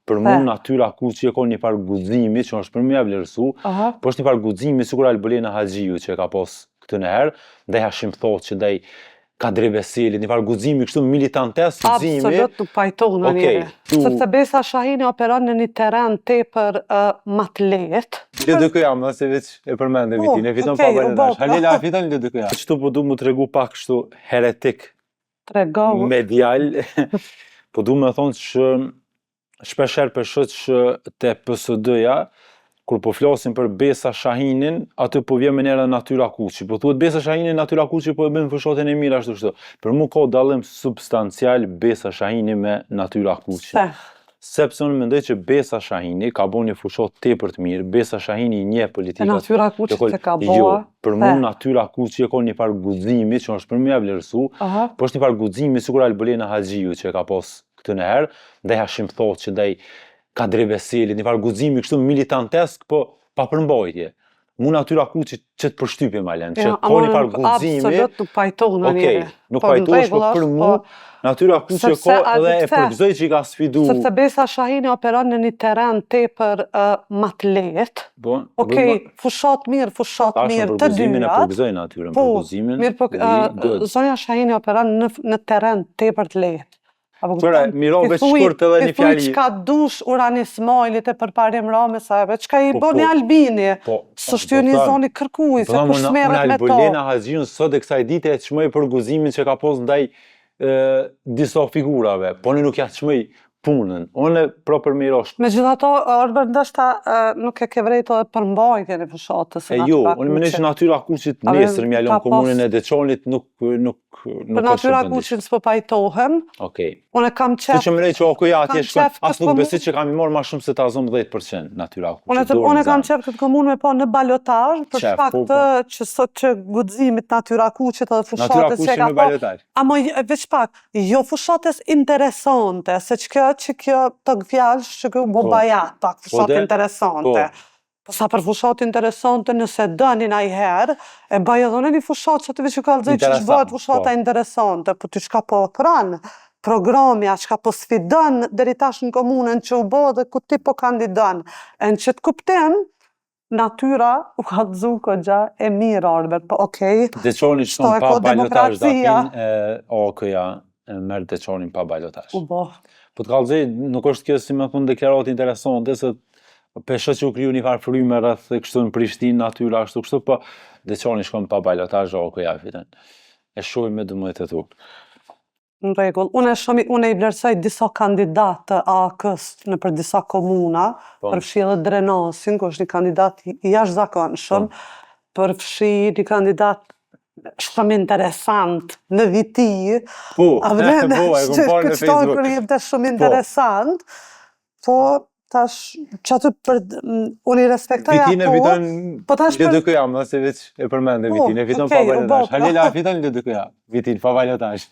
për mu natyra kuqi e ka një farë guximi që është për më ja vlerësu, po është një farë guximi sikur Albulena Haxhiu që e ka pas këtë herë, ndaj Hashim Thoçit, ndaj Kadri Veselit, një farë guximi kështu militantes, guximi. Absolut nuk pajton njëre. Sepse Besa Shahini operon në një terren tepër më të lehtë. LDK jam, se veç e përmendë vitin, e fiton pa bajlatash. Halila fiton LDK. Kështu po du mu tregu pak kështu heretik medial, po du me thonë që shpesher përshët që te PSD-ja, kur po flasim për Besa Shahinin, aty po vjen me njëra natyra kuqi. Po thuhet Besa Shahini, natyra kuqi po e bën fushatën e mirë ashtu kështu. Për mu ka dallim substancial Besa Shahini me natyra kuqi. Sepse unë mendoj që Besa Shahini ka bo një fushat tepër të mirë, Besa Shahini një politikat... E natyra kuqi që ka bo... Jo, për mu natyra kuqi e ka një farë guximi që është për më ja vlerësu, po është një farë guximi sikur Albulena Haxhiu që e ka pas këtë herë, ndaj Hashim Thoçit, ndaj Kadri Veselit, një farë guximi kështu militantesk, po pa përmbajtje. Mu natyra kuqi që të përshtypje malen, që ka një farë guximi... Absolut nuk pajton njëre. Nuk pajtosh, po për mu natyra kuqi e ka dhe e përgëzoj që i ka sfidu... Sepse Besa Shahini operon në një terren tepër më të lehtë. Okej, fushat mirë, të dyja. Për guximin e përgëzoj natyrën, për guximin... Mirë, po zonja Shahini operon në terren tepër të lehtë. Qëra, miro veç shkurt edhe një fjali... Ti thuj qka dush Urani Ismailit e përparim Ramesajve, qka i bo një Albini, së shtyu një zoni kërkuj, se kush merret me to. Albulena Haxhiu sot e kësaj dite e të shmoj për guximin që ka pos ndaj disa figurave, po në nuk ja të shmoj punën, unë pro për mirosh. Megjithato, Arber, ndoshta nuk e ke vrejt edhe përmbajtjen e fushatës. Jo, unë mendoj që natyra kuqit nesër mjalon komunën e Deçanit nuk për natyra kuqin s'po pajtohem. Unë kam qef... Si që mendoj që okuja atje shkon, as nuk besit që kam i marrë ma shumë se ta zonë 10% natyra kuqit. Unë kam qef këtë komunë me po në balotazh, për shkak të që sot që guximit natyra kuqit edhe fushatës që ka po... Amo veç pak, jo fushatës interesante, se që kjo të gfjallsh që kjo bo bajat, pak fushat interesante. Po sa për fushat interesante nëse dënin a i herë, e baj edhe në një fushat që të veç që kalëzoj që bëhet fushata interesante, po ty shka po pranë programja, shka po sfidon deri tash në komunën që u bo dhe ku ti po kandidon. E në që të kuptim, natyra u ka të zuko gja e mirë Arbert, po okej. Deçani shton pa balotazh datin, okuja merë Deçanin pa balotazh. U bo. Po të kalëzoj, nuk është kjo si me thunë deklarat interesante, se pesho që u kriju një farë fryme rrëth kështu në Prishtinë, natyra ashtu kështu, po Deçani shkon pa balotazh, okuja fitën. E shojmë me dëmëjt e tukë. Në regull, unë i vlerësoj disa kandidat të AK-s në për disa komuna, përfshi edhe Drenasin, ku është një kandidat i jashtëzakonshëm, përfshi një kandidat shumë interesant në Viti, e kom parë në Facebook. Këtë jebte shumë interesant, po tash që aty për unë i respektoj ato... Vitin e fiton LDK jam, se veç e përmende Vitin, e fiton pa balotazh. Halila fiton LDK jam, Vitin pa balotazh.